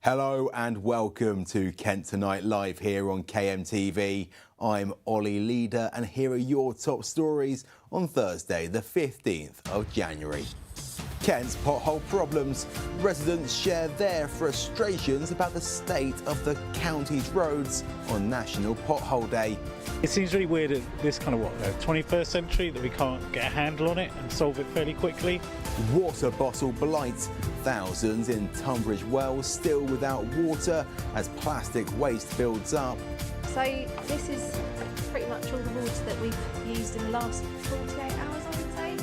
Hello and welcome to Kent Tonight Live here on KMTV. I'm Ollie Leader and here are your top stories on Thursday the 15th of January. Kent's pothole problems. Residents share their frustrations about the state of the county's roads on National Pothole Day. It seems really weird at this kind of 21st century that we can't get a handle on it and solve it fairly quickly. Water bottle blight. Thousands in Tunbridge Wells still without water as plastic waste builds up. So this is pretty much all the water that we've used in the last 48 hours, I would say,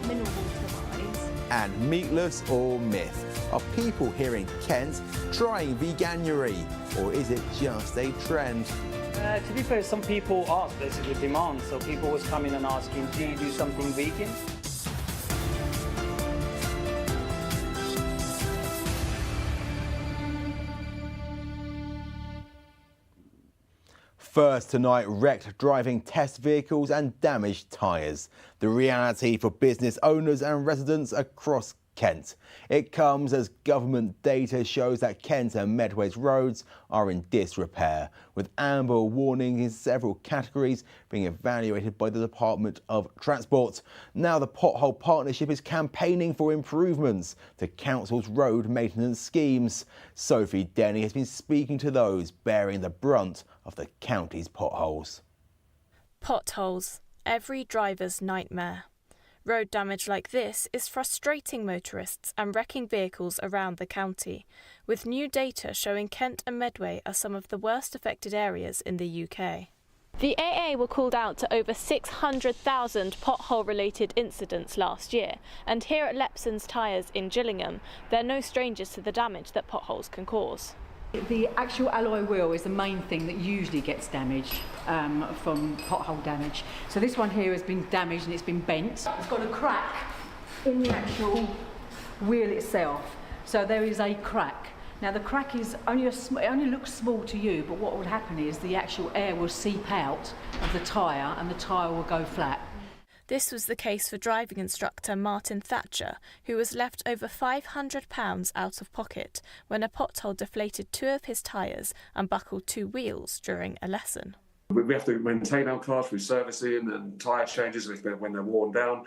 mineral water-wise. And meatless or myth? Are people here in Kent trying veganuary, or is it just a trend? To be fair, some people ask, this is a demand, so people was coming and asking, do you do something vegan? First tonight, wrecked driving test vehicles and damaged tyres. The reality for business owners and residents across Kent. It comes as government data shows that Kent and Medway's roads are in disrepair, with amber warning in several categories being evaluated by the Department of Transport. Now the Pothole Partnership is campaigning for improvements to council's road maintenance schemes. Sophie Denny has been speaking to those bearing the brunt of the county's potholes. Potholes, every driver's nightmare. Road damage like this is frustrating motorists and wrecking vehicles around the county, with new data showing Kent and Medway are some of the worst affected areas in the UK. The AA were called out to over 600,000 pothole-related incidents last year, and here at Lepson's Tyres in Gillingham, they're no strangers to the damage that potholes can cause. The actual alloy wheel is the main thing that usually gets damaged from pothole damage. So this one here has been damaged and it's been bent. It's got a crack in the actual wheel itself. So there is a crack. Now the crack is only it only looks small to you, but what would happen is the actual air will seep out of the tyre and the tyre will go flat. This was the case for driving instructor Martin Thatcher, who was left over £500 out of pocket when a pothole deflated two of his tyres and buckled two wheels during a lesson. We have to maintain our cars through servicing and tyre changes when they're worn down,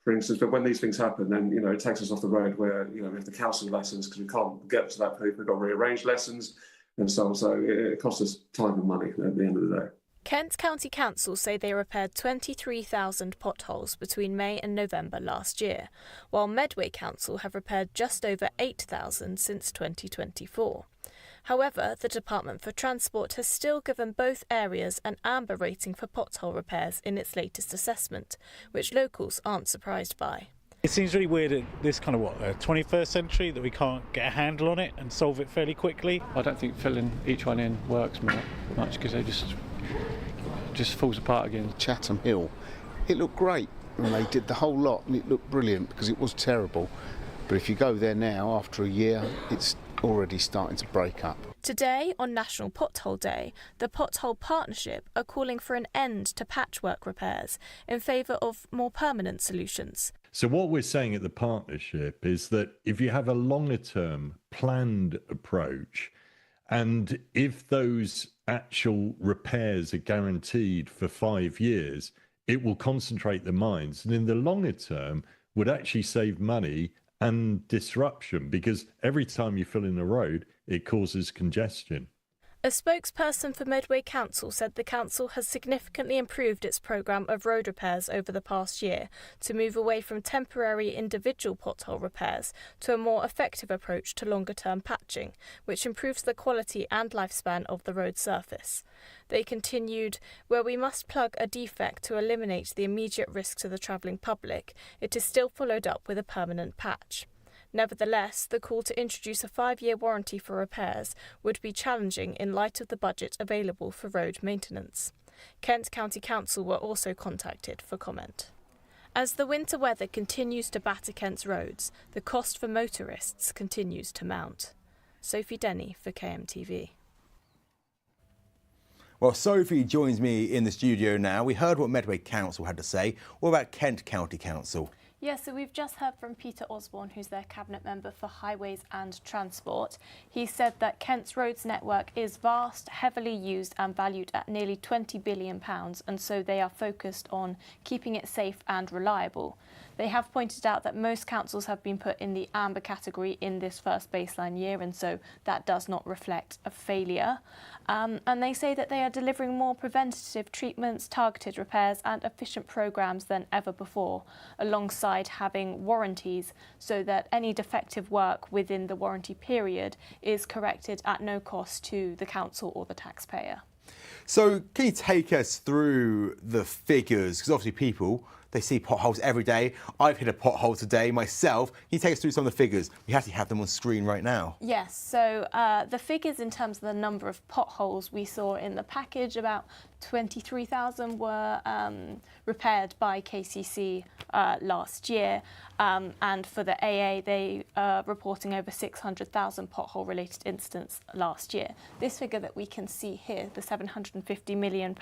for instance. But when these things happen, then it takes us off the road where we have to cancel lessons because we can't get to that point. We've got to rearrange lessons and so on. So it costs us time and money at the end of the day. Kent County Council say they repaired 23,000 potholes between May and November last year, while Medway Council have repaired just over 8,000 since 2024. However, the Department for Transport has still given both areas an amber rating for pothole repairs in its latest assessment, which locals aren't surprised by. It seems really weird at this kind of 21st century that we can't get a handle on it and solve it fairly quickly. I don't think filling each one in works much because they just falls apart again. Chatham Hill, it looked great when they did the whole lot and it looked brilliant because it was terrible. But if you go there now after a year, it's already starting to break up. Today, on National Pothole Day, the Pothole Partnership are calling for an end to patchwork repairs in favour of more permanent solutions. So what we're saying at the partnership is that if you have a longer term planned approach, and if those actual repairs are guaranteed for 5 years, it will concentrate the mines, and in the longer term would actually save money and disruption, because every time you fill in a road, it causes congestion. A spokesperson for Medway Council said the council has significantly improved its programme of road repairs over the past year to move away from temporary individual pothole repairs to a more effective approach to longer-term patching, which improves the quality and lifespan of the road surface. They continued, where we must plug a defect to eliminate the immediate risk to the travelling public, it is still followed up with a permanent patch. Nevertheless, the call to introduce a 5-year warranty for repairs would be challenging in light of the budget available for road maintenance. Kent County Council were also contacted for comment. As the winter weather continues to batter Kent's roads, the cost for motorists continues to mount. Sophie Denny for KMTV. Well, Sophie joins me in the studio now. We heard what Medway Council had to say. What about Kent County Council? Yeah, so we've just heard from Peter Osborne, who's their Cabinet Member for Highways and Transport. He said that Kent's roads network is vast, heavily used and valued at nearly £20 billion, and so they are focused on keeping it safe and reliable. They have pointed out that most councils have been put in the amber category in this first baseline year, and so that does not reflect a failure. And they say that they are delivering more preventative treatments, targeted repairs and efficient programmes than ever before, alongside having warranties so that any defective work within the warranty period is corrected at no cost to the council or the taxpayer. So can you take us through the figures? Because obviously people, they see potholes every day. I've hit a pothole today myself. Can you take us through some of the figures? We actually have them on screen right now. Yes, so the figures in terms of the number of potholes we saw in the package, about 23,000 were repaired by KCC last year. And for the AA, they are reporting over 600,000 pothole-related incidents last year. This figure that we can see here, the £750 million,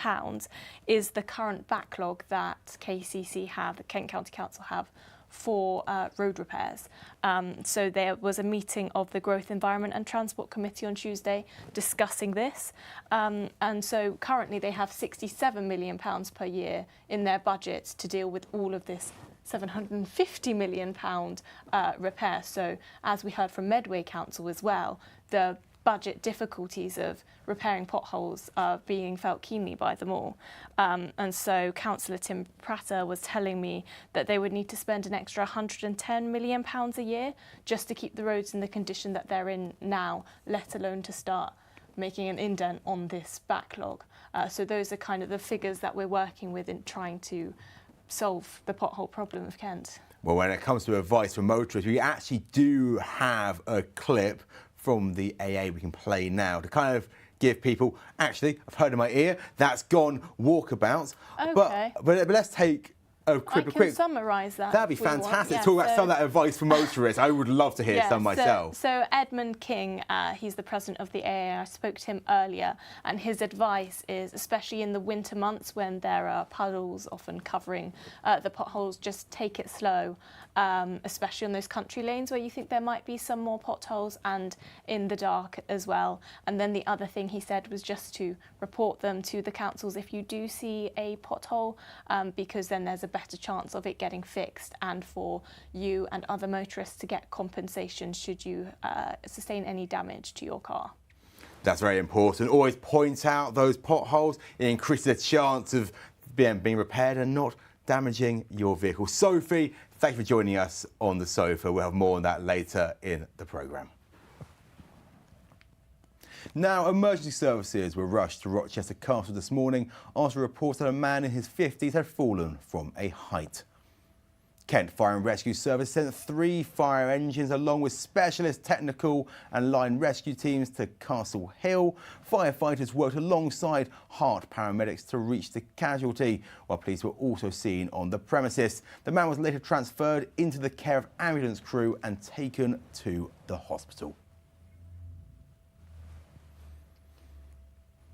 is the current backlog that KCC have, the Kent County Council have, for road repairs. So there was a meeting of the Growth, Environment and Transport Committee on Tuesday discussing this. And so currently they have £67 million per year in their budget to deal with all of this £750 million repair. So as we heard from Medway Council as well, the budget difficulties of repairing potholes are being felt keenly by them all. And so Councillor Tim Pratter was telling me that they would need to spend an extra £110 million a year just to keep the roads in the condition that they're in now, let alone to start making an indent on this backlog. So those are kind of the figures that we're working with in trying to solve the pothole problem of Kent. Well, when it comes to advice for motorists, we actually do have a clip from the AA we can play now to kind of give people, actually, I've heard in my ear, that's gone walkabouts. Okay. But let's take a quick... I can summarise that. That'd be fantastic. Talk about some of that advice for motorists. I would love to hear some myself. So Edmund King, he's the president of the AA. I spoke to him earlier, and his advice is, especially in the winter months when there are puddles often covering the potholes, just take it slow. Especially on those country lanes where you think there might be some more potholes, and in the dark as well. And then the other thing he said was just to report them to the councils if you do see a pothole, because then there's a better chance of it getting fixed and for you and other motorists to get compensation should you sustain any damage to your car. That's very important. Always point out those potholes. It increases the chance of being repaired and not damaging your vehicle. Sophie, thank you for joining us on The Sofa. We'll have more on that later in the programme. Now, emergency services were rushed to Rochester Castle this morning after reports that a man in his 50s had fallen from a height. Kent Fire and Rescue Service sent 3 fire engines along with specialist technical and line rescue teams to Castle Hill. Firefighters worked alongside Hart paramedics to reach the casualty, while police were also seen on the premises. The man was later transferred into the care of ambulance crew and taken to the hospital.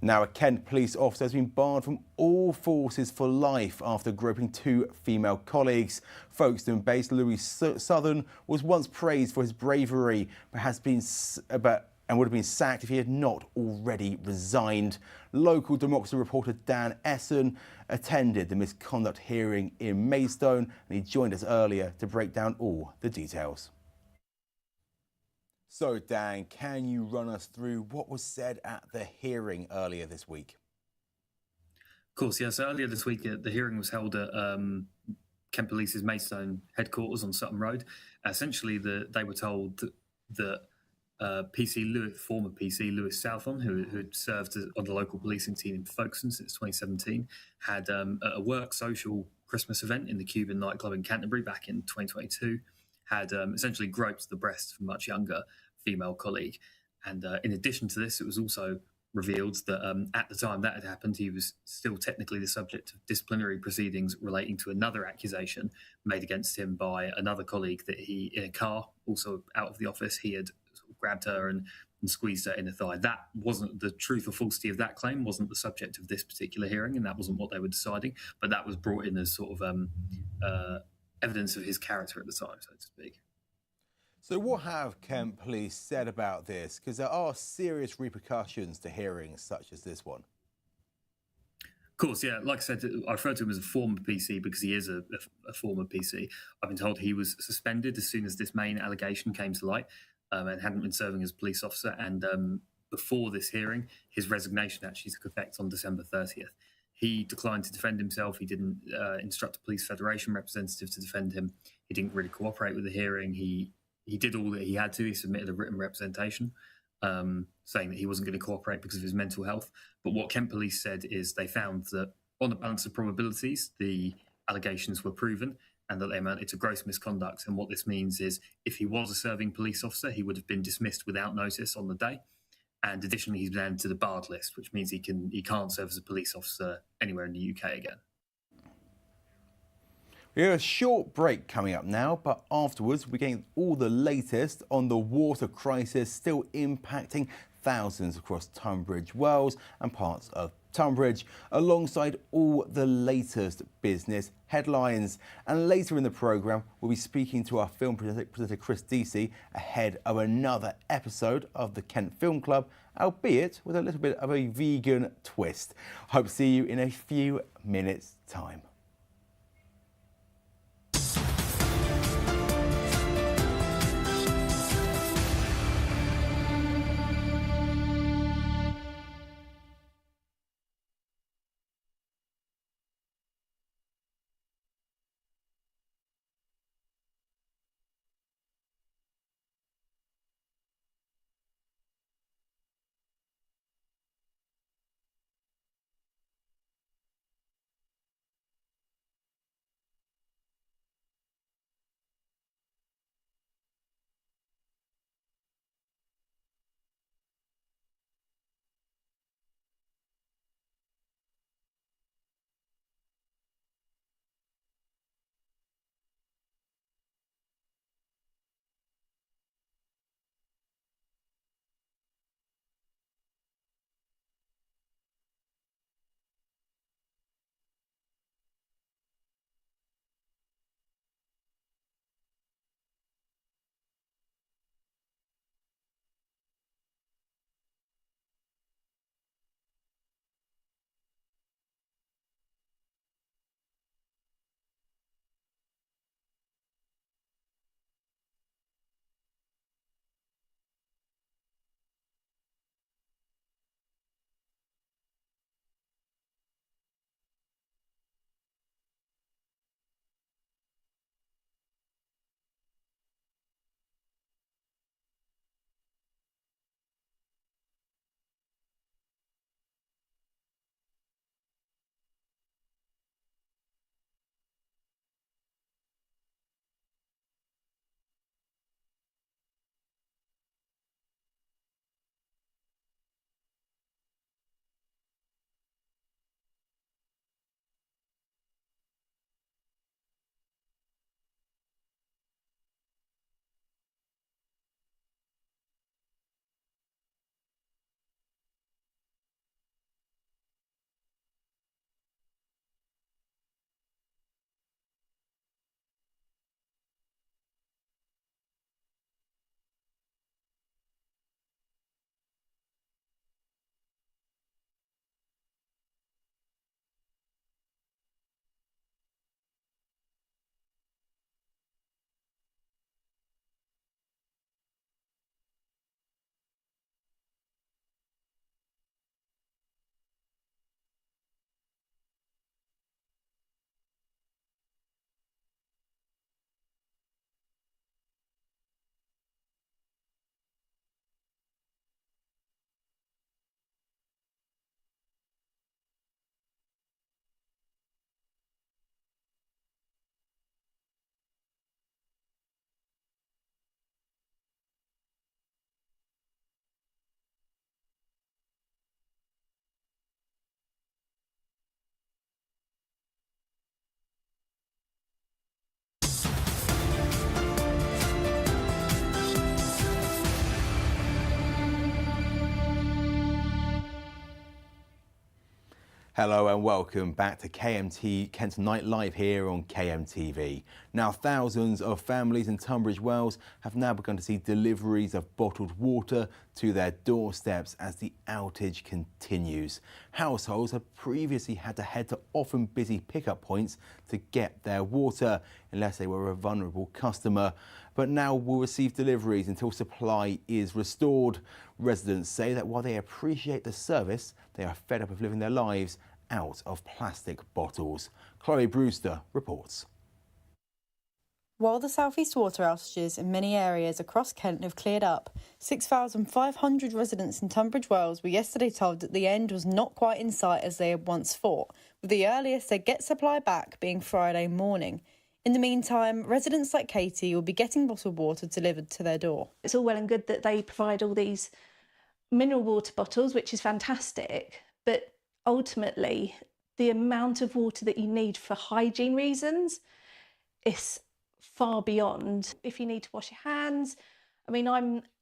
Now, a Kent police officer has been barred from all forces for life after groping 2 female colleagues. Folkestone-based Louis Southern was once praised for his bravery, but would have been sacked if he had not already resigned. Local Democracy reporter Dan Essen attended the misconduct hearing in Maidstone, and he joined us earlier to break down all the details. So, Dan, can you run us through what was said at the hearing earlier this week? Of course, yes. Earlier this week, the hearing was held at Kent Police's Maidstone headquarters on Sutton Road. Essentially, they were told that former PC Lewis Southon, who had served on the local policing team in Folkestone since 2017, had a work social Christmas event in the Cuban nightclub in Canterbury back in 2022, had essentially groped the breast of a much younger female colleague. And in addition to this, it was also revealed that at the time that had happened, he was still technically the subject of disciplinary proceedings relating to another accusation made against him by another colleague that he, in a car, also out of the office, he had sort of grabbed her and squeezed her inner thigh. That wasn't the truth or falsity of that claim, wasn't the subject of this particular hearing, and that wasn't what they were deciding, but that was brought in as sort of evidence of his character at the time, so to speak. So what have Kent Police said about this? Because there are serious repercussions to hearings such as this one. Of course, yeah. Like I said, I refer to him as a former PC because he is a former PC. I've been told he was suspended as soon as this main allegation came to light, and hadn't been serving as a police officer. And before this hearing, his resignation actually took effect on December 30th. He declined to defend himself. He didn't instruct a police federation representative to defend him. He didn't really cooperate with the hearing. He did all that he had to. He submitted a written representation saying that he wasn't going to cooperate because of his mental health. But what Kent Police said is they found that on the balance of probabilities, the allegations were proven and that they amounted to gross misconduct. And what this means is if he was a serving police officer, he would have been dismissed without notice on the day. And additionally, he's been added to the barred list, which means he can't serve as a police officer anywhere in the UK again. We have a short break coming up now, but afterwards we're getting all the latest on the water crisis still impacting thousands across Tunbridge Wells and parts of Tunbridge, alongside all the latest business headlines. And later in the programme, we'll be speaking to our film presenter Chris Deasy ahead of another episode of the Kent Film Club, albeit with a little bit of a vegan twist. Hope to see you in a few minutes' time. Hello and welcome back to KMT Kent Night Live here on KMTV. Now, thousands of families in Tunbridge Wells have now begun to see deliveries of bottled water to their doorsteps as the outage continues. Households have previously had to head to often busy pickup points to get their water, unless they were a vulnerable customer, but now will receive deliveries until supply is restored. Residents say that while they appreciate the service, they are fed up of living their lives out of plastic bottles. Chloe Brewster reports. While the South East water outages in many areas across Kent have cleared up, 6,500 residents in Tunbridge Wells were yesterday told that the end was not quite in sight as they had once thought, with the earliest they'd get supply back being Friday morning. In the meantime, residents like Katie will be getting bottled water delivered to their door. It's all well and good that they provide all these mineral water bottles, which is fantastic, but ultimately the amount of water that you need for hygiene reasons is far beyond. If you need to wash your hands, I mean,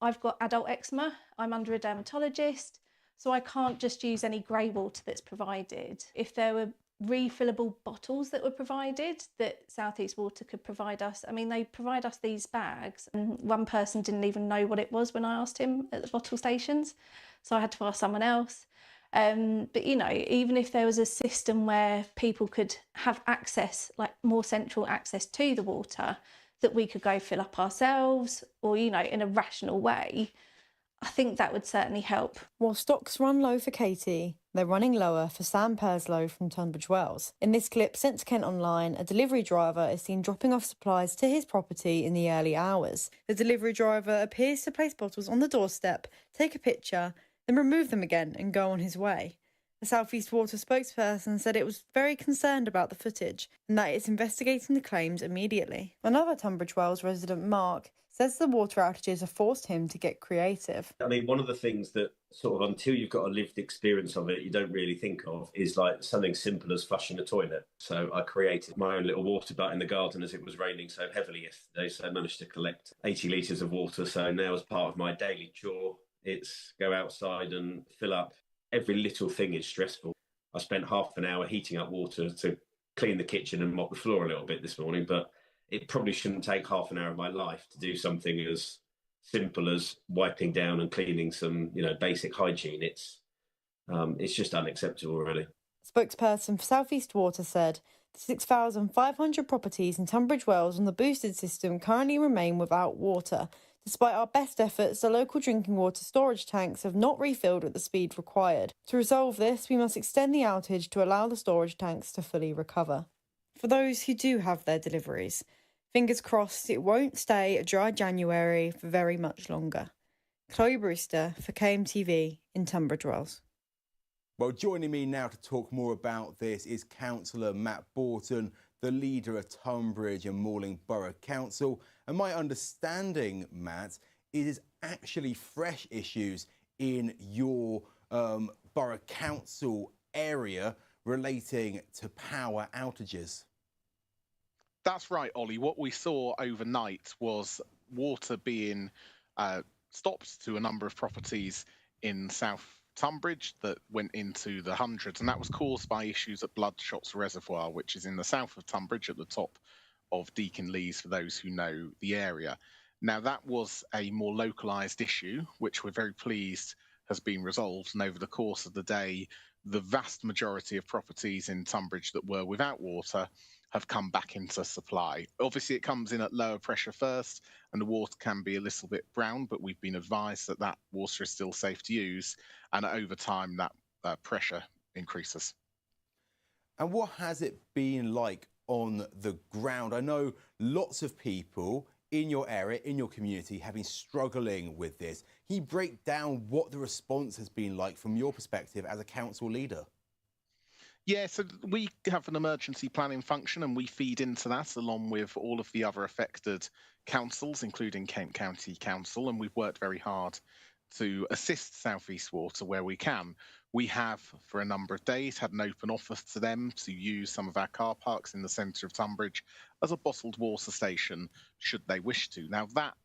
I've got adult eczema, I'm under a dermatologist, so I can't just use any grey water that's provided. If there were refillable bottles that were provided that South East Water could provide us, I mean, they provide us these bags, and one person didn't even know what it was when I asked him at the bottle stations, so I had to ask someone else. But you know, even if there was a system where people could have access, like more central access to the water, that we could go fill up ourselves, or you know, in a rational way, I think that would certainly help. While stocks run low for Katie, they're running lower for Sam Perslow from Tunbridge Wells. In this clip sent to Kent Online, a delivery driver is seen dropping off supplies to his property in the early hours. The delivery driver appears to place bottles on the doorstep, take a picture, then remove them again and go on his way. The South East Water spokesperson said it was very concerned about the footage and that it's investigating the claims immediately. Another Tunbridge Wells resident, Mark, says the water outages have forced him to get creative. I mean, one of the things that sort of, until you've got a lived experience of it, you don't really think of is like something simple as flushing a toilet. So I created my own little water butt in the garden as it was raining so heavily yesterday. So I managed to collect 80 litres of water. So now as part of my daily chore, it's go outside and fill up. Every little thing is stressful. I spent half an hour heating up water to clean the kitchen and mop the floor a little bit this morning, but it probably shouldn't take half an hour of my life to do something as simple as wiping down and cleaning some, you know, basic hygiene. It's just unacceptable, really. Spokesperson for South East Water said the 6,500 properties in Tunbridge Wells on the boosted system currently remain without water. Despite our best efforts, the local drinking water storage tanks have not refilled at the speed required. To resolve this, we must extend the outage to allow the storage tanks to fully recover. For those who do have their deliveries, fingers crossed it won't stay a dry January for very much longer. Chloe Brewster for KMTV in Tunbridge Wells. Well, joining me now to talk more about this is Councillor Matt Borton, the leader of Tunbridge and Malling Borough Council. And my understanding, Matt, is actually fresh issues in your Borough Council area relating to power outages. That's right, Ollie. What we saw overnight was water being stopped to a number of properties in South Tunbridge that went into the hundreds, and that was caused by issues at Bloodshots Reservoir, which is in the south of Tunbridge at the top of Deacon Lees, for those who know the area. Now, that was a more localised issue, which we're very pleased has been resolved, and over the course of the day, the vast majority of properties in Tunbridge that were without water have come back into supply. Obviously, it comes in at lower pressure first, and the water can be a little bit brown, but we've been advised that that water is still safe to use, and over time, that pressure increases. And what has it been like on the ground? I know lots of people in your area, in your community, have been struggling with this. Can you break down what the response has been like from your perspective as a council leader? Yeah, so we have an emergency planning function, and we feed into that along with all of the other affected councils, including Kent County Council, and we've worked very hard to assist South East Water where we can. We have, for a number of days, had an open offer to them to use some of our car parks in the centre of Tunbridge as a bottled water station, should they wish to. Now, that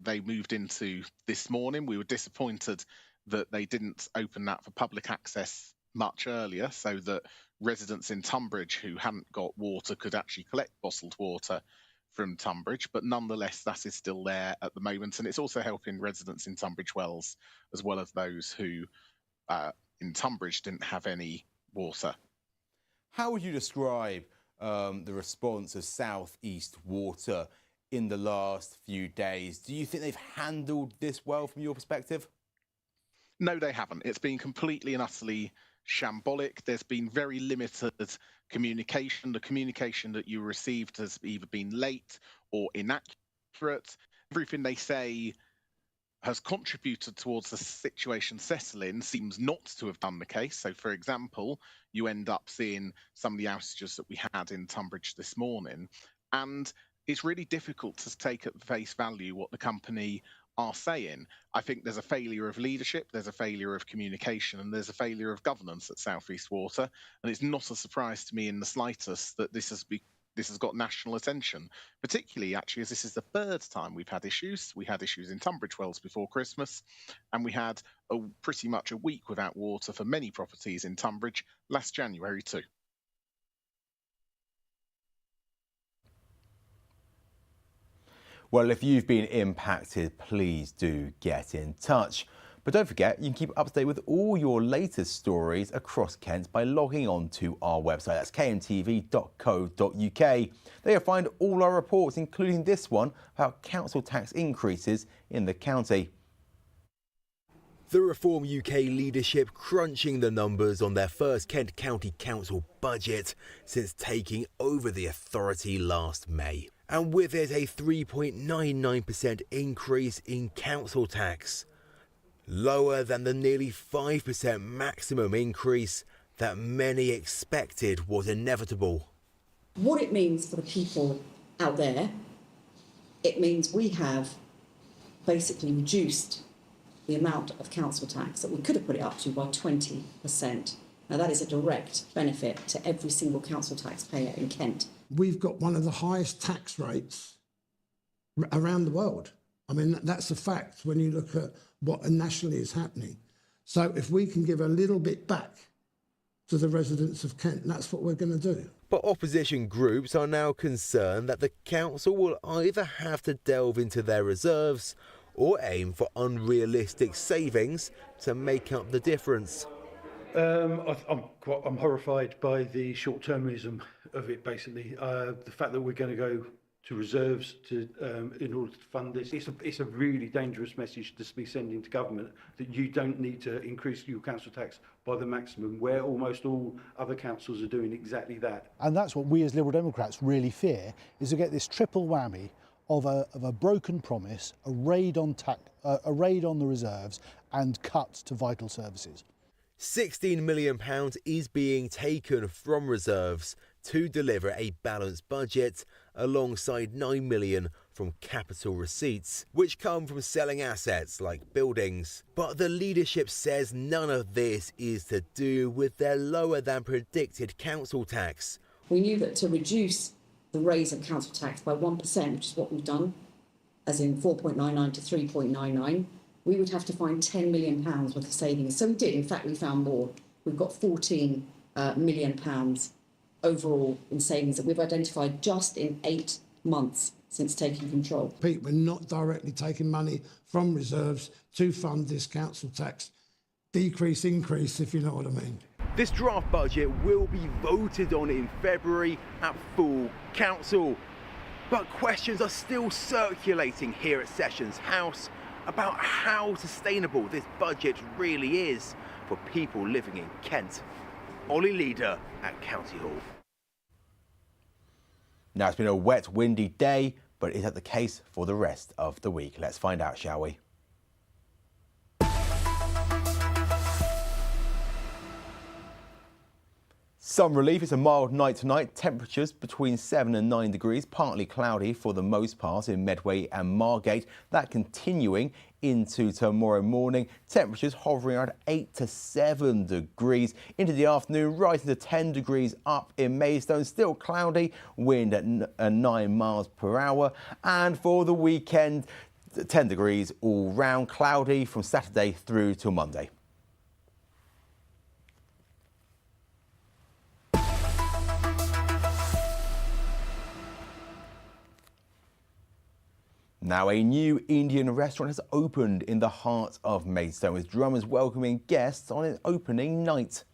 they moved into this morning. We were disappointed that they didn't open that for public access much earlier so that residents in Tunbridge who hadn't got water could actually collect bottled water from Tunbridge, but nonetheless that is still there at the moment, and it's also helping residents in Tunbridge Wells as well as those who in Tunbridge didn't have any water. How would you describe the response of South East Water in the last few days? Do you think they've handled this well from your perspective? No, they haven't. It's been completely and utterly shambolic. There's been very limited communication. The communication that you received has either been late or inaccurate. Everything they say has contributed towards the situation settling seems not to have done the case. So, for example, you end up seeing some of the outages that we had in Tunbridge this morning, and it's really difficult to take at face value what the company are saying. I think there's a failure of leadership, there's a failure of communication, and there's a failure of governance at South East Water. And it's not a surprise to me in the slightest that this has got national attention, particularly actually as this is the third time we've had issues. We had issues in Tunbridge Wells before Christmas, and we had pretty much a week without water for many properties in Tunbridge last January too. Well, if you've been impacted, please do get in touch. But don't forget, you can keep up to date with all your latest stories across Kent by logging on to our website. That's kmtv.co.uk. There you'll find all our reports, including this one about council tax increases in the county. The Reform UK leadership crunching the numbers on their first Kent County Council budget since taking over the authority last May. And with it a 3.99% increase in council tax, lower than the nearly 5% maximum increase that many expected was inevitable. What it means for the people out there, it means we have basically reduced the amount of council tax that we could have put it up to by 20%. Now that is a direct benefit to every single council taxpayer in Kent. We've got one of the highest tax rates around the world. I mean, that's a fact when you look at what nationally is happening. So if we can give a little bit back to the residents of Kent, that's what we're going to do. But opposition groups are now concerned that the council will either have to delve into their reserves or aim for unrealistic savings to make up the difference. I'm horrified by the short-termism of it, basically. The fact that we're going to go to reserves in order to fund this, it's a really dangerous message to be sending to government that you don't need to increase your council tax by the maximum, where almost all other councils are doing exactly that. And that's what we as Liberal Democrats really fear, is to get this triple whammy of a broken promise, a raid on the reserves and cuts to vital services. £16 million is being taken from reserves to deliver a balanced budget, alongside £9 million from capital receipts, which come from selling assets like buildings. But the leadership says none of this is to do with their lower than predicted council tax. We knew that to reduce the raise of council tax by 1%, which is what we've done, as in 4.99 to 3.99, we would have to find £10 million worth of savings. So we did. In fact, we found more. We've got £14 million overall in savings that we've identified just in 8 months since taking control. Pete, we're not directly taking money from reserves to fund this council tax decrease, increase, if you know what I mean. This draft budget will be voted on in February at full council. But questions are still circulating here at Sessions House about how sustainable this budget really is for people living in Kent. Ollie Leader at County Hall. Now, it's been a wet, windy day, but is that the case for the rest of the week? Let's find out, shall we? Some relief. It's a mild night tonight. Temperatures between 7 and 9 degrees, partly cloudy for the most part in Medway and Margate. That continuing into tomorrow morning. Temperatures hovering around 8 to 7 degrees. Into the afternoon, rising to 10 degrees up in Maidstone. Still cloudy, wind at 9 miles per hour. And for the weekend, 10 degrees all round, cloudy from Saturday through to Monday. Now, a new Indian restaurant has opened in the heart of Maidstone, with drummers welcoming guests on its opening night.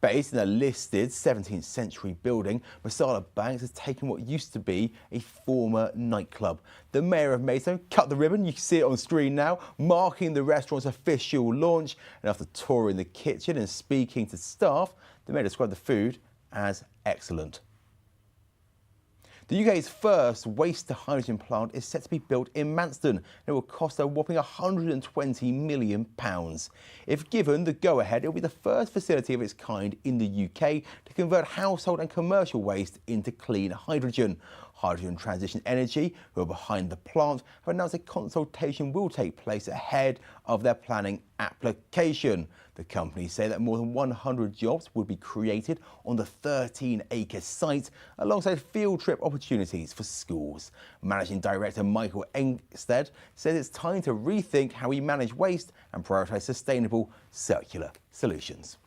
Based in a listed 17th century building, Masala Banks has taken what used to be a former nightclub. The Mayor of Maidstone cut the ribbon, you can see it on screen now, marking the restaurant's official launch. And after touring the kitchen and speaking to staff, the Mayor described the food as excellent. The UK's first waste-to-hydrogen plant is set to be built in Manston, and it will cost a whopping £120 million. If given the go-ahead, it will be the first facility of its kind in the UK to convert household and commercial waste into clean hydrogen. Hydrogen Transition Energy, who are behind the plant, have announced a consultation will take place ahead of their planning application. The companies say that more than 100 jobs would be created on the 13-acre site, alongside field trip opportunities for schools. Managing Director Michael Engstead says it's time to rethink how we manage waste and prioritise sustainable circular solutions.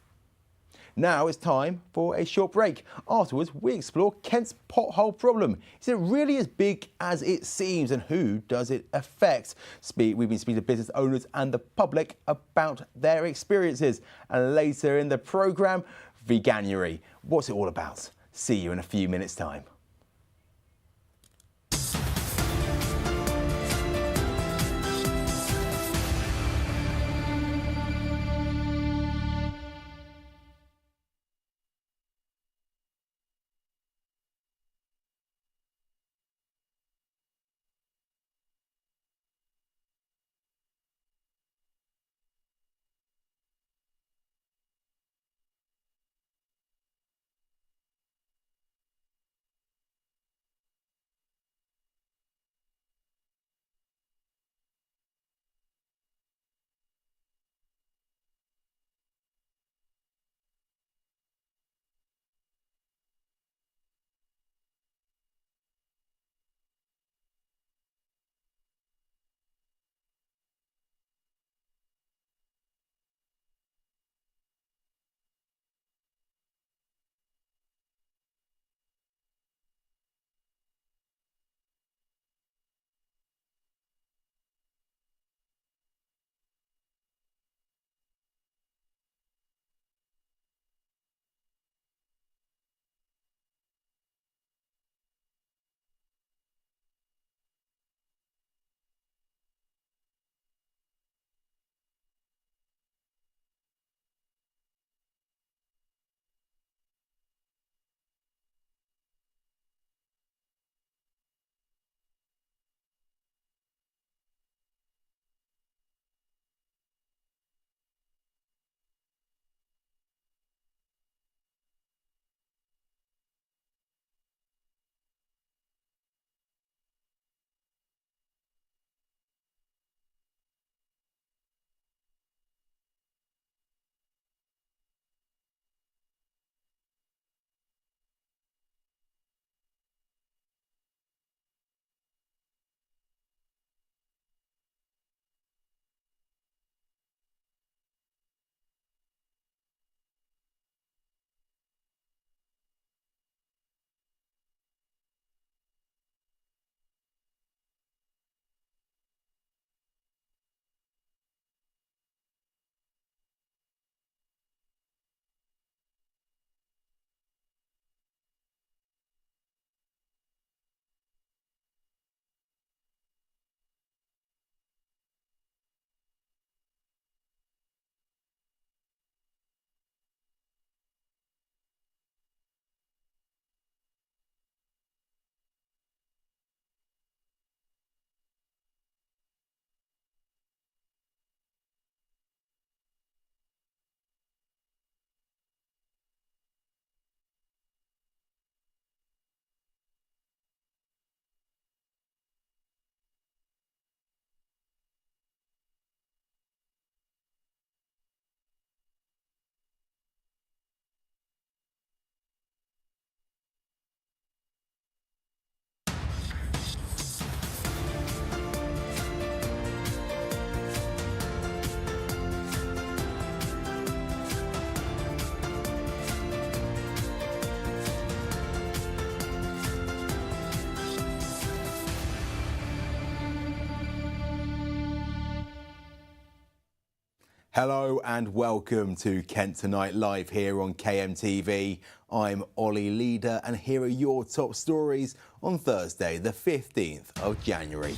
Now it's time for a short break. Afterwards, we explore Kent's pothole problem. Is it really as big as it seems, and who does it affect? We've been speaking to business owners and the public about their experiences. And later in the programme, Veganuary. What's it all about? See you in a few minutes' time. Hello and welcome to Kent Tonight Live here on KMTV. I'm Ollie Leader and here are your top stories on Thursday the 15th of January.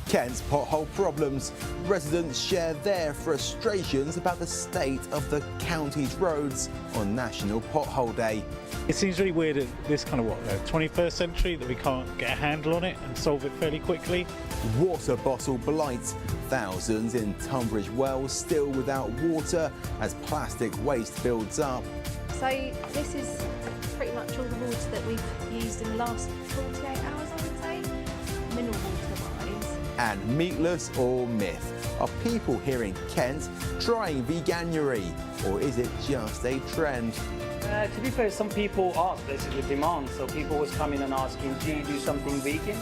Kent's pothole problems. Residents share their frustrations about the state of the county's roads on National Pothole Day. It seems really weird at this kind of 21st century that we can't get a handle on it and solve it fairly quickly. Water bottle blight. Thousands in Tunbridge Wells still without water as plastic waste builds up. So this is pretty much all the water that we've used in the last 48 hours, I would say, mineral water-wise. And meatless or myth? Are people here in Kent trying veganuary, or is it just a trend? To be fair, some people ask, this is a demand, so people was coming and asking, do you do something vegan?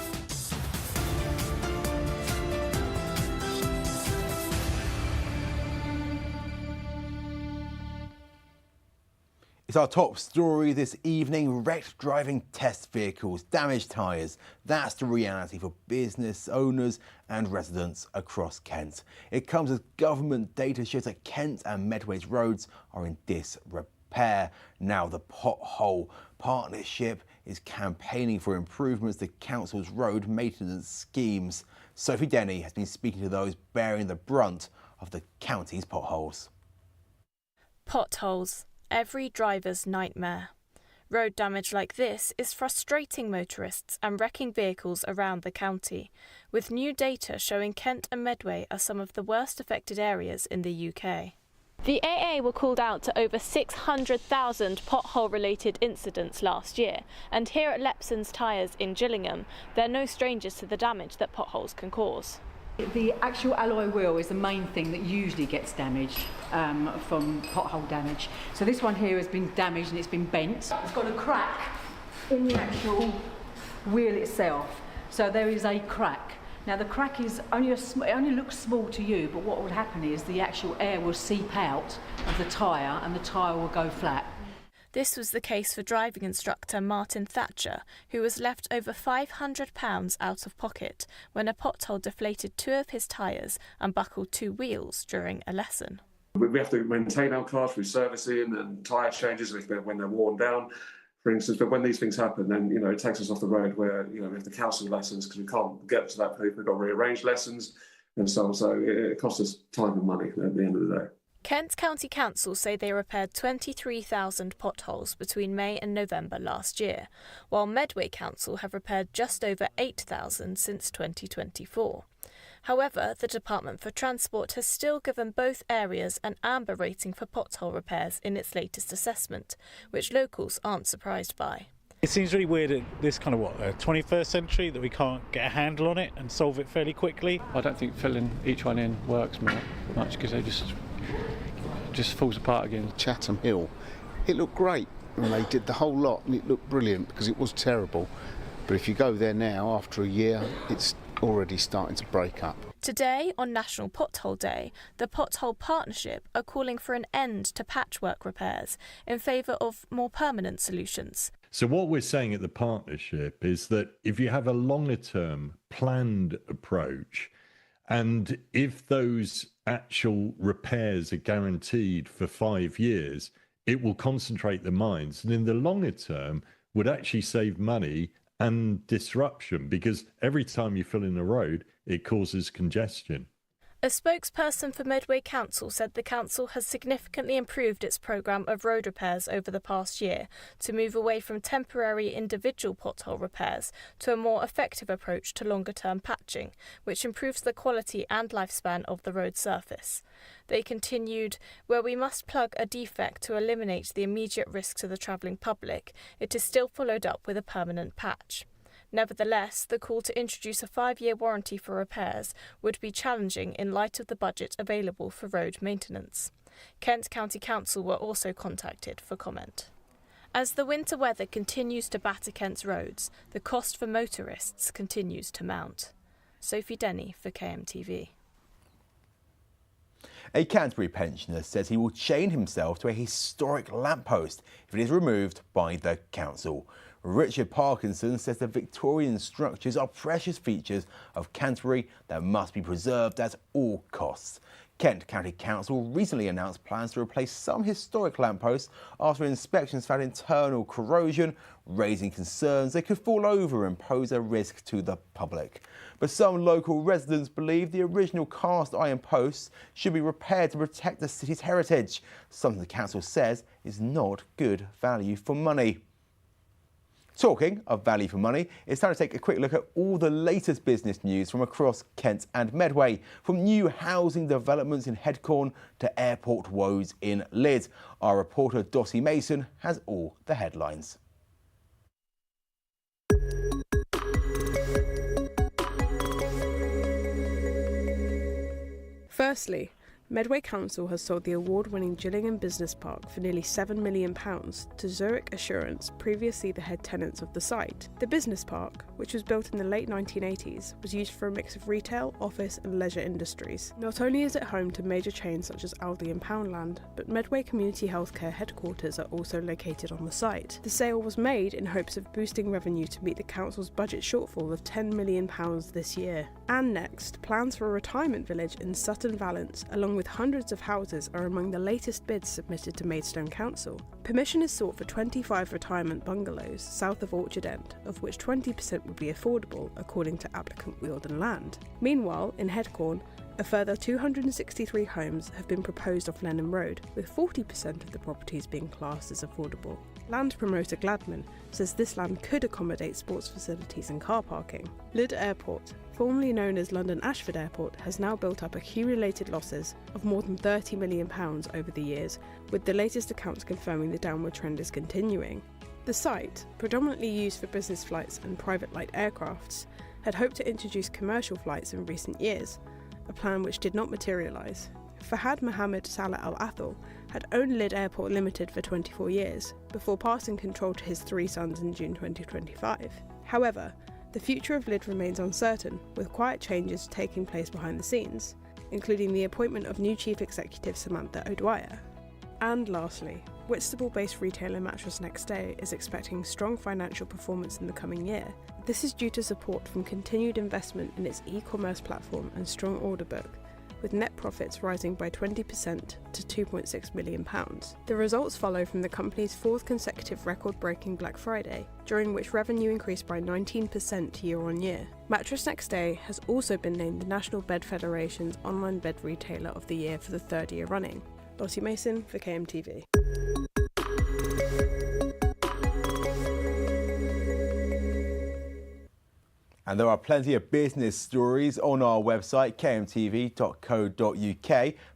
It's our top story this evening. Wrecked driving test vehicles, damaged tyres. That's the reality for business owners and residents across Kent. It comes as government data shows that Kent and Medway's roads are in disrepair. Now the Pothole Partnership is campaigning for improvements to council's road maintenance schemes. Sophie Denny has been speaking to those bearing the brunt of the county's potholes. Potholes. Every driver's nightmare. Road damage like this is frustrating motorists and wrecking vehicles around the county, with new data showing Kent and Medway are some of the worst affected areas in the UK. The AA were called out to over 600,000 pothole-related incidents last year, and here at Lepson's Tyres in Gillingham, they're no strangers to the damage that potholes can cause. The actual alloy wheel is the main thing that usually gets damaged from pothole damage. So this one here has been damaged and it's been bent. It's got a crack in the actual wheel itself. So there is a crack. Now the crack is only it only looks small to you, but what will happen is the actual air will seep out of the tyre and the tyre will go flat. This was the case for driving instructor Martin Thatcher, who was left over £500 out of pocket when a pothole deflated two of his tyres and buckled two wheels during a lesson. We have to maintain our cars through servicing and tyre changes when they're worn down, for instance. But when these things happen, then it takes us off the road where we have to cancel lessons because we can't get to that point. We've got to rearrange lessons and so on. So it costs us time and money at the end of the day. Kent County Council say they repaired 23,000 potholes between May and November last year, while Medway Council have repaired just over 8,000 since 2024. However, the Department for Transport has still given both areas an amber rating for pothole repairs in its latest assessment, which locals aren't surprised by. It seems really weird at this kind of 21st century that we can't get a handle on it and solve it fairly quickly. I don't think filling each one in works much because they just falls apart again. Chatham Hill, it looked great when they did the whole lot and it looked brilliant because it was terrible. But if you go there now after a year, it's already starting to break up. Today, on National Pothole Day, the Pothole Partnership are calling for an end to patchwork repairs in favour of more permanent solutions. So what we're saying at the partnership is that if you have a longer term planned approach, and if those actual repairs are guaranteed for 5 years, it will concentrate the minds. And in the longer term, would actually save money and disruption, because every time you fill in a road, it causes congestion. A spokesperson for Medway Council said the council has significantly improved its programme of road repairs over the past year to move away from temporary individual pothole repairs to a more effective approach to longer-term patching, which improves the quality and lifespan of the road surface. They continued, where we must plug a defect to eliminate the immediate risk to the travelling public, it is still followed up with a permanent patch. Nevertheless, the call to introduce a 5-year warranty for repairs would be challenging in light of the budget available for road maintenance. Kent County Council were also contacted for comment. As the winter weather continues to batter Kent's roads, the cost for motorists continues to mount. Sophie Denny for KMTV. A Canterbury pensioner says he will chain himself to a historic lamppost if it is removed by the council. Richard Parkinson says the Victorian structures are precious features of Canterbury that must be preserved at all costs. Kent County Council recently announced plans to replace some historic lampposts after inspections found internal corrosion, raising concerns they could fall over and pose a risk to the public. But some local residents believe the original cast iron posts should be repaired to protect the city's heritage, something the council says is not good value for money. Talking of value for money, it's time to take a quick look at all the latest business news from across Kent and Medway, from new housing developments in Headcorn to airport woes in Lydd. Our reporter Dossie Mason has all the headlines. Firstly, Medway Council has sold the award-winning Gillingham Business Park for nearly £7 million to Zurich Assurance, previously the head tenants of the site. The business park, which was built in the late 1980s, was used for a mix of retail, office and leisure industries. Not only is it home to major chains such as Aldi and Poundland, but Medway Community Healthcare headquarters are also located on the site. The sale was made in hopes of boosting revenue to meet the council's budget shortfall of £10 million this year. And next, plans for a retirement village in Sutton Valence, along with hundreds of houses, are among the latest bids submitted to Maidstone Council. Permission is sought for 25 retirement bungalows south of Orchard End, of which 20% would be affordable, according to applicant Wealden Land. Meanwhile, in Headcorn, a further 263 homes have been proposed off Lenham Road, with 40% of the properties being classed as affordable. Land promoter Gladman says this land could accommodate sports facilities and car parking. Lydd Airport, formerly known as London Ashford Airport, has now built up accumulated losses of more than £30 million over the years, with the latest accounts confirming the downward trend is continuing. The site, predominantly used for business flights and private light aircrafts, had hoped to introduce commercial flights in recent years, a plan which did not materialise. Fahad Mohammed Salah Al Athol had owned Lydd Airport Limited for 24 years, before passing control to his 3 sons in June 2025. However, the future of Lydd remains uncertain, with quiet changes taking place behind the scenes, including the appointment of new Chief Executive Samantha O'Dwyer. And lastly, Whitstable-based retailer Mattress Next Day is expecting strong financial performance in the coming year. This is due to support from continued investment in its e-commerce platform and strong order book, with net profits rising by 20% to £2.6 million. The results follow from the company's 4th consecutive record-breaking Black Friday, during which revenue increased by 19% year-on-year. Mattress Next Day has also been named the National Bed Federation's Online Bed Retailer of the Year for the 3rd year running. Dossie Mason for KMTV. And there are plenty of business stories on our website, kmtv.co.uk.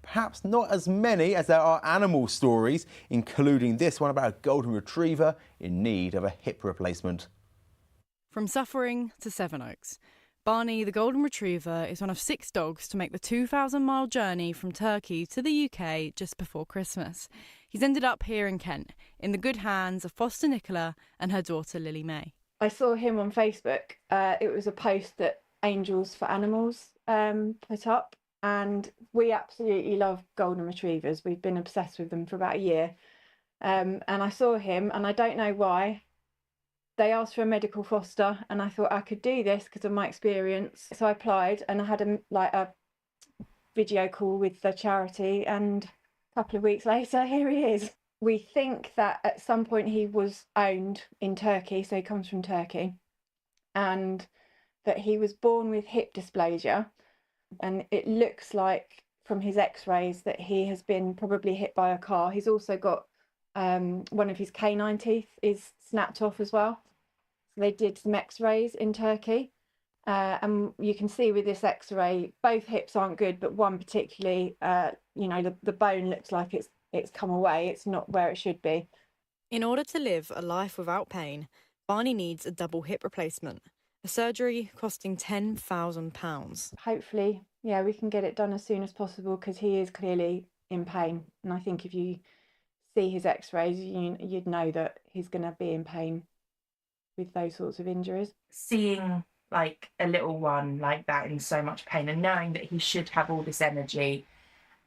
Perhaps not as many as there are animal stories, including this one about a golden retriever in need of a hip replacement. From suffering to Sevenoaks, Barney the golden retriever is one of 6 dogs to make the 2,000-mile journey from Turkey to the UK just before Christmas. He's ended up here in Kent, in the good hands of foster Nicola and her daughter Lily May. I saw him on Facebook. It was a post that Angels for Animals put up, and we absolutely love golden retrievers. We've been obsessed with them for about a year. And I saw him, and I don't know why. They asked for a medical foster, and I thought I could do this because of my experience. So I applied, and I had a video call with the charity, and a couple of weeks later, here he is. We think that at some point he was owned in Turkey, so he comes from Turkey, and that he was born with hip dysplasia, and it looks like from his x-rays that he has been probably hit by a car. He's also got one of his canine teeth is snapped off as well. So they did some x-rays in Turkey, and you can see with this x-ray both hips aren't good, but one particularly, the bone looks like it's come away. It's not where it should be. In order to live a life without pain, Barney needs a double hip replacement, a surgery costing £10,000. Hopefully, we can get it done as soon as possible, because he is clearly in pain. And I think if you see his x-rays, you'd know that he's going to be in pain with those sorts of injuries. Seeing like a little one like that in so much pain, and knowing that he should have all this energy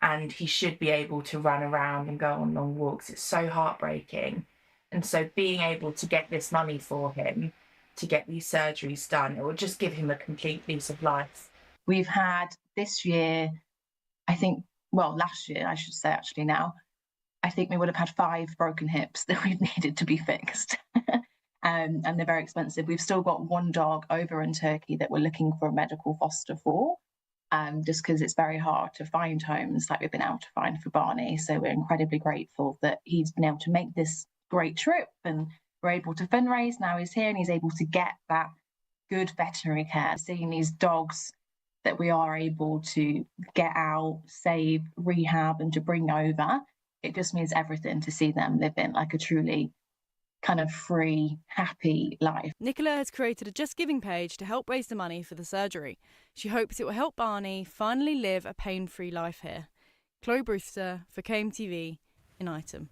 and he should be able to run around and go on long walks, it's so heartbreaking. And so being able to get this money for him to get these surgeries done, it will just give him a complete lease of life. We've had this year, I think well, last year, I should say actually now, I think we would have had 5 broken hips that we've needed to be fixed. And they're very expensive. We've still got 1 dog over in Turkey that we're looking for a medical foster for, just because it's very hard to find homes like we've been able to find for Barney. So we're incredibly grateful that he's been able to make this great trip, and we're able to fundraise. Now he's here and he's able to get that good veterinary care. Seeing these dogs that we are able to get out, save, rehab, and to bring over, it just means everything to see them living like a truly kind of free, happy life. Nicola has created a Just Giving page to help raise the money for the surgery. She hopes it will help Barney finally live a pain-free life here. Chloe Brewster for KMTV in Ightham.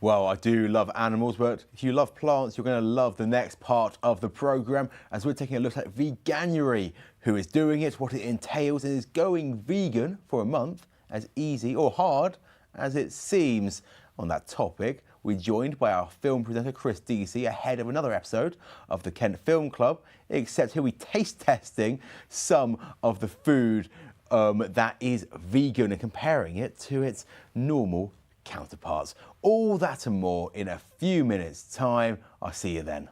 Well, I do love animals, but if you love plants, you're going to love the next part of the programme, as we're taking a look at Veganuary, who is doing it, what it entails, and is going vegan for a month as easy or hard as it seems. On that topic, we're joined by our film presenter Chris Deasy ahead of another episode of the Kent Film Club, except he'll be taste testing some of the food that is vegan and comparing it to its normal counterparts. All that and more in a few minutes' time. I'll see you then.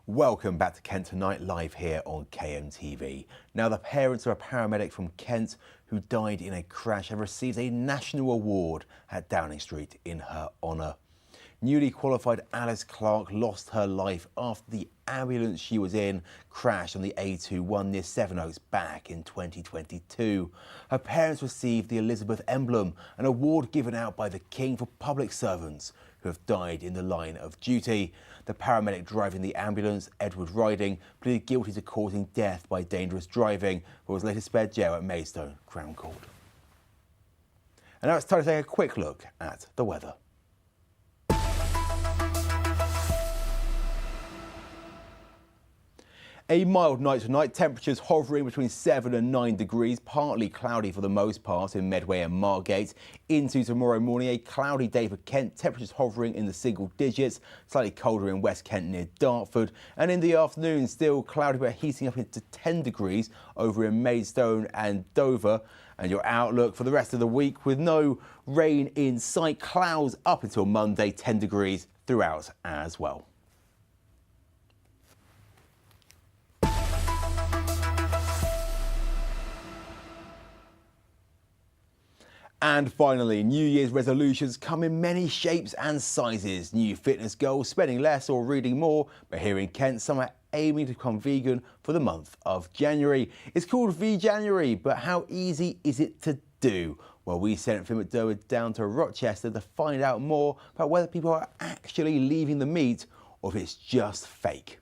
Welcome back to Kent Tonight, live here on KMTV. Now, the parents of a paramedic from Kent who died in a crash have received a national award at Downing Street in her honour. Newly qualified Alice Clark lost her life after the ambulance she was in crashed on the A21 near Sevenoaks back in 2022. Her parents received the Elizabeth Emblem, an award given out by the King for public servants who have died in the line of duty. The paramedic driving the ambulance, Edward Riding, pleaded guilty to causing death by dangerous driving, but was later spared jail at Maidstone Crown Court. And now it's time to take a quick look at the weather. A mild night tonight, temperatures hovering between 7 and 9 degrees, partly cloudy for the most part in Medway and Margate. Into tomorrow morning, a cloudy day for Kent, temperatures hovering in the single digits, slightly colder in West Kent near Dartford. And in the afternoon, still cloudy but heating up into 10 degrees over in Maidstone and Dover. And your outlook for the rest of the week with no rain in sight, clouds up until Monday, 10 degrees throughout as well. And finally, New Year's resolutions come in many shapes and sizes. New fitness goals, spending less or reading more. But here in Kent, some are aiming to become vegan for the month of January. It's called V-January, but how easy is it to do? Well, we sent Finn McDermott down to Rochester to find out more about whether people are actually leaving the meat or if it's just fake.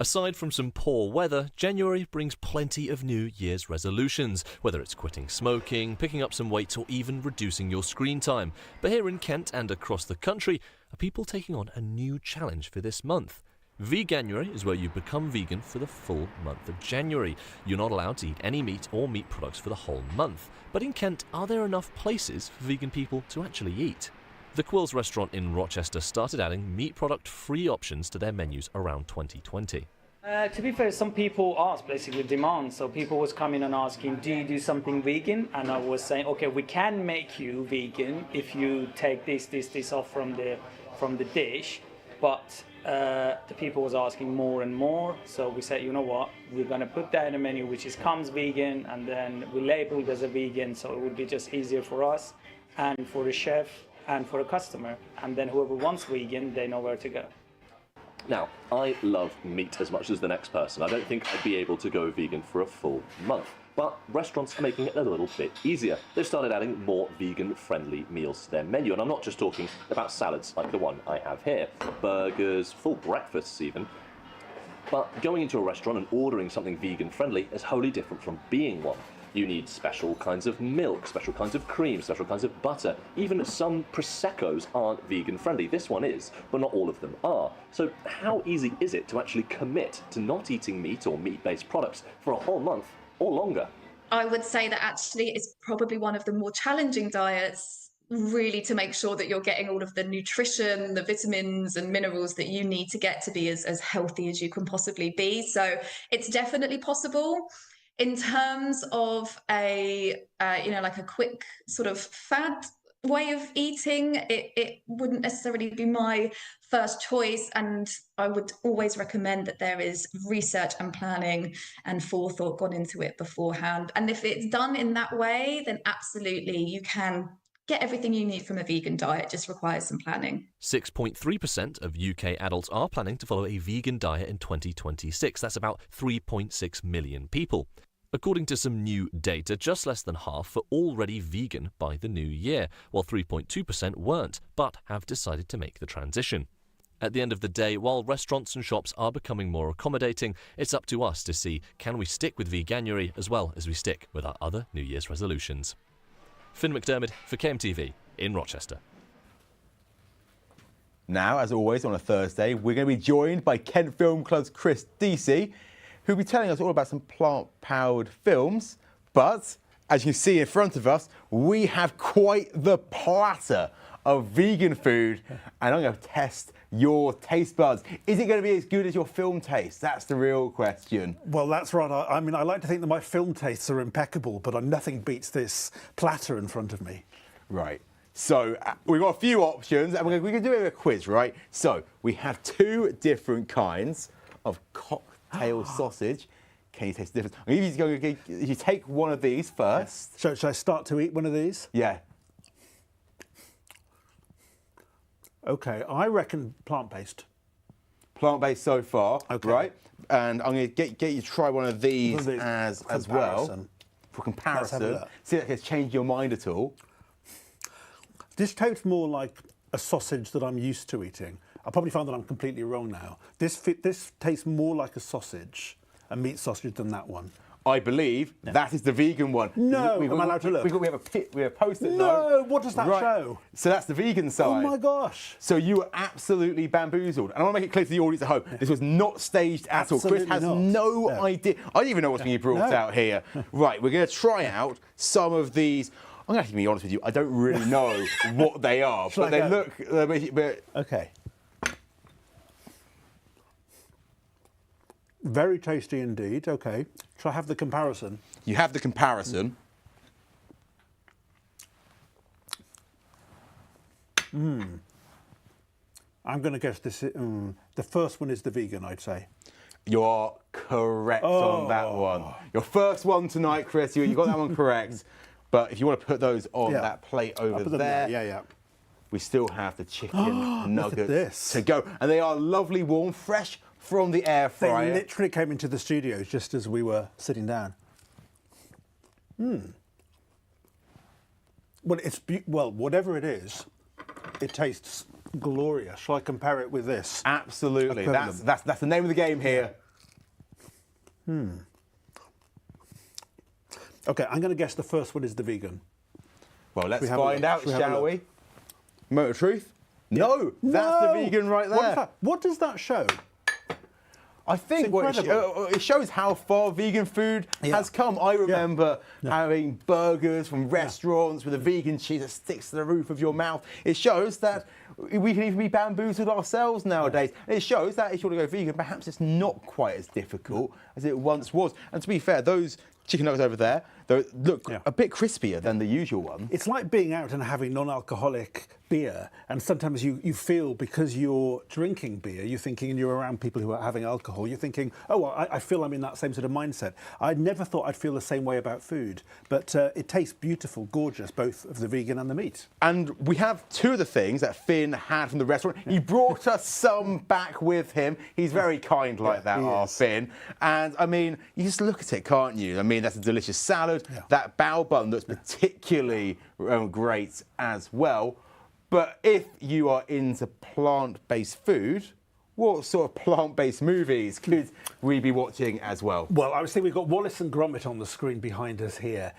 Aside from some poor weather, January brings plenty of New Year's resolutions, whether it's quitting smoking, picking up some weight or even reducing your screen time. But here in Kent and across the country are people taking on a new challenge for this month. Veganuary is where you become vegan for the full month of January. You're not allowed to eat any meat or meat products for the whole month. But in Kent, are there enough places for vegan people to actually eat? The Quills restaurant in Rochester started adding meat product-free options to their menus around 2020. To be fair, some people asked, basically demand. So people was coming and asking, do you do something vegan? And I was saying, okay, we can make you vegan if you take this off from the dish. But the people was asking more and more. So we said, you know what, we're going to put that in a menu which comes vegan, and then we label it as a vegan, so it would be just easier for us and for the chef and for the customer. And then whoever wants vegan, they know where to go. Now, I love meat as much as the next person. I don't think I'd be able to go vegan for a full month. But restaurants are making it a little bit easier. They've started adding more vegan-friendly meals to their menu. And I'm not just talking about salads like the one I have here. Burgers, full breakfasts even. But going into a restaurant and ordering something vegan-friendly is wholly different from being one. You need special kinds of milk, special kinds of cream, special kinds of butter. Even some Proseccos aren't vegan-friendly. This one is, but not all of them are. So how easy is it to actually commit to not eating meat or meat-based products for a whole month or longer? I would say that actually it's probably one of the more challenging diets, really, to make sure that you're getting all of the nutrition, the vitamins and minerals that you need to get to be as healthy as you can possibly be. So it's definitely possible. In terms of a quick sort of fad way of eating, it wouldn't necessarily be my first choice, and I would always recommend that there is research and planning and forethought gone into it beforehand. And if it's done in that way, then absolutely you can get everything you need from a vegan diet. It just requires some planning. 6.3% of UK adults are planning to follow a vegan diet in 2026. That's about 3.6 million people. According to some new data, just less than half are already vegan by the new year, while 3.2% weren't, but have decided to make the transition. At the end of the day, while restaurants and shops are becoming more accommodating, it's up to us to see, can we stick with Veganuary as well as we stick with our other New Year's resolutions? Finn McDermott for KMTV in Rochester. Now, as always on a Thursday, we're going to be joined by Kent Film Club's Chris Deasy, who'll be telling us all about some plant-powered films. But, as you see in front of us, we have quite the platter of vegan food, and I'm going to test your taste buds. Is it going to be as good as your film taste? That's the real question. Well, that's right. I mean, I like to think that my film tastes are impeccable, but nothing beats this platter in front of me. Right. So we've got a few options, and we're going to do a quiz, right? So we have 2 different kinds of cocktail sausage. Can you taste the difference? I'm going to you take one of these first. So should I start to eat one of these? Yeah. Okay, I reckon plant-based. Plant-based so far, right? And I'm going to get you to try one of these as well. For comparison. See if it's changed your mind at all. This tastes more like a sausage that I'm used to eating. I probably find that I'm completely wrong now. This tastes more like a sausage, a meat sausage, than that one. I believe that is the vegan one. No, am I allowed to look? We have a post-it note. No, what does that show? So that's the vegan side. Oh my gosh. So you were absolutely bamboozled. And I want to make it clear to the audience at home, this was not staged at all. Chris has no idea. I didn't even know what's being brought out here. Right, we're going to try out some of these. I'm going to have to be honest with you, I don't really know what they are, but they look... Okay. Very tasty indeed. Okay. Shall I have the comparison? You have the comparison. I'm going to guess this. The first one is the vegan, I'd say. You're correct on that one. Your first one tonight, Chris. You got that one correct. But if you want to put those on that plate over there, we still have the chicken nuggets to go. And they are lovely, warm, fresh from the air fryer. They literally came into the studio just as we were sitting down. Well, whatever it is, it tastes glorious. Shall I compare it with this? Absolutely. That's the name of the game here. Okay, I'm going to guess the first one is the vegan. Well, let's find out, shall we? Moment of truth? No, that's the vegan right there. What does that show? I think it shows how far vegan food has come. I remember having burgers from restaurants with a vegan cheese that sticks to the roof of your mouth. It shows that we can even be bamboozled ourselves nowadays. It shows that if you want to go vegan, perhaps it's not quite as difficult as it once was. And to be fair, those chicken nuggets over there, they look a bit crispier than the usual one. It's like being out and having non-alcoholic beer, and sometimes you feel, because you're drinking beer, you're thinking, and you're around people who are having alcohol, you're thinking, oh, well, I feel I'm in that same sort of mindset. I never thought I'd feel the same way about food, but it tastes beautiful, gorgeous, both of the vegan and the meat. And we have 2 of the things that Finn had from the restaurant. He brought us some back with him. He's very kind like that, our Finn. And, I mean, you just look at it, can't you? I mean, that's a delicious salad. That bao bun looks particularly great as well. But if you are into plant-based food, what sort of plant-based movies could we be watching as well? Well, I was thinking we've got Wallace and Gromit on the screen behind us here.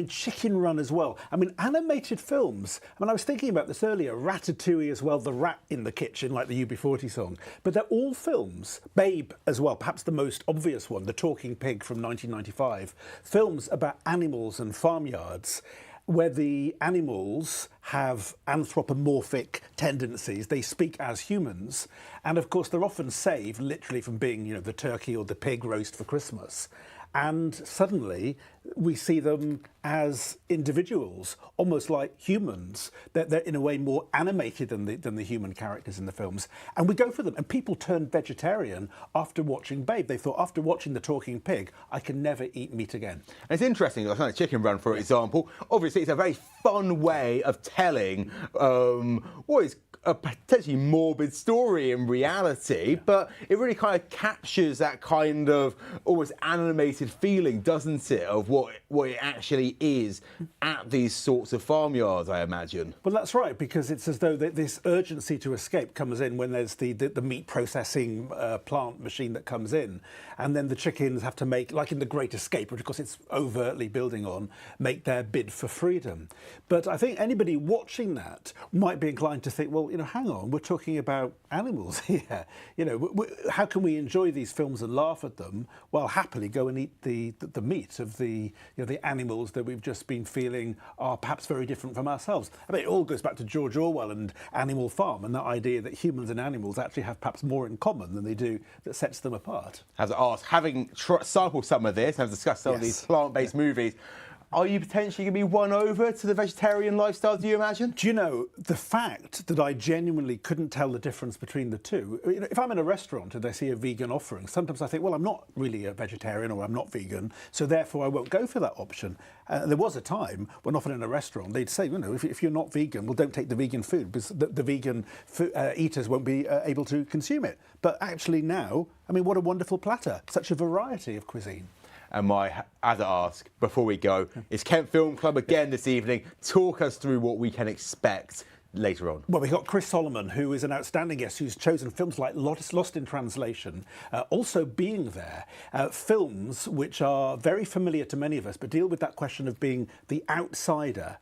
Chicken Run as well. I mean, animated films. I was thinking about this earlier. Ratatouille as well, The Rat in the Kitchen, like the UB40 song. But they're all films. Babe as well, perhaps the most obvious one, The Talking Pig from 1995. Films about animals and farmyards, where the animals have anthropomorphic tendencies. They speak as humans. And of course, they're often saved literally from being, the turkey or the pig roast for Christmas. And suddenly we see them as individuals, almost like humans. They're in a way more animated than the human characters in the films. And we go for them. And people turned vegetarian after watching Babe. They thought, after watching The Talking Pig, I can never eat meat again. And it's interesting, like Chicken Run, for example. Obviously, it's a very fun way of telling what is a potentially morbid story in reality, but it really kind of captures that kind of almost animated feeling, doesn't it, of what it actually is at these sorts of farmyards, I imagine. Well, that's right, because it's as though this urgency to escape comes in when there's the meat processing plant machine that comes in, and then the chickens have to make, like in The Great Escape, which of course it's overtly building on, make their bid for freedom. But I think anybody watching that might be inclined to think, well, hang on, we're talking about animals here. How can we enjoy these films and laugh at them while happily go and eat the meat of the animals that we've just been feeling are perhaps very different from ourselves? It all goes back to George Orwell and Animal Farm, and that idea that humans and animals actually have perhaps more in common than they do that sets them apart. Having sampled some of this and discussed some of these plant-based movies, Are you potentially going to be won over to the vegetarian lifestyle, do you imagine? Do you know, the fact that I genuinely couldn't tell the difference between the two, if I'm in a restaurant and I see a vegan offering, sometimes I think, well, I'm not really a vegetarian or I'm not vegan, so therefore I won't go for that option. There was a time when often in a restaurant they'd say, you know, if you're not vegan, well, don't take the vegan food because the vegan eaters won't be able to consume it. But actually now, I mean, what a wonderful platter, such a variety of cuisine. And my other ask before we go is Kent Film Club again this evening. Talk us through what we can expect later on. Well, we've got Chris Solomon, who is an outstanding guest who's chosen films like Lost in Translation, also Being There, films which are very familiar to many of us, but deal with that question of being the outsider.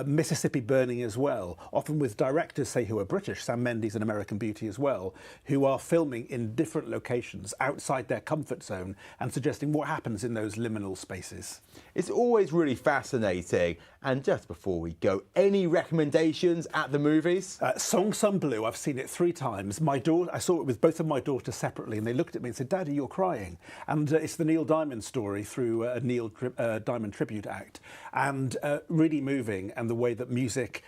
Mississippi Burning as well, often with directors, say, who are British, Sam Mendes and American Beauty as well, who are filming in different locations outside their comfort zone and suggesting what happens in those liminal spaces. It's always really fascinating. And just before we go, any recommendations at the movies? Song Sun Blue, I've seen it 3 times. I saw it with both of my daughters separately, and they looked at me and said, "Daddy, you're crying." And it's the Neil Diamond story through a Neil Diamond tribute act, and really moving, and the way that music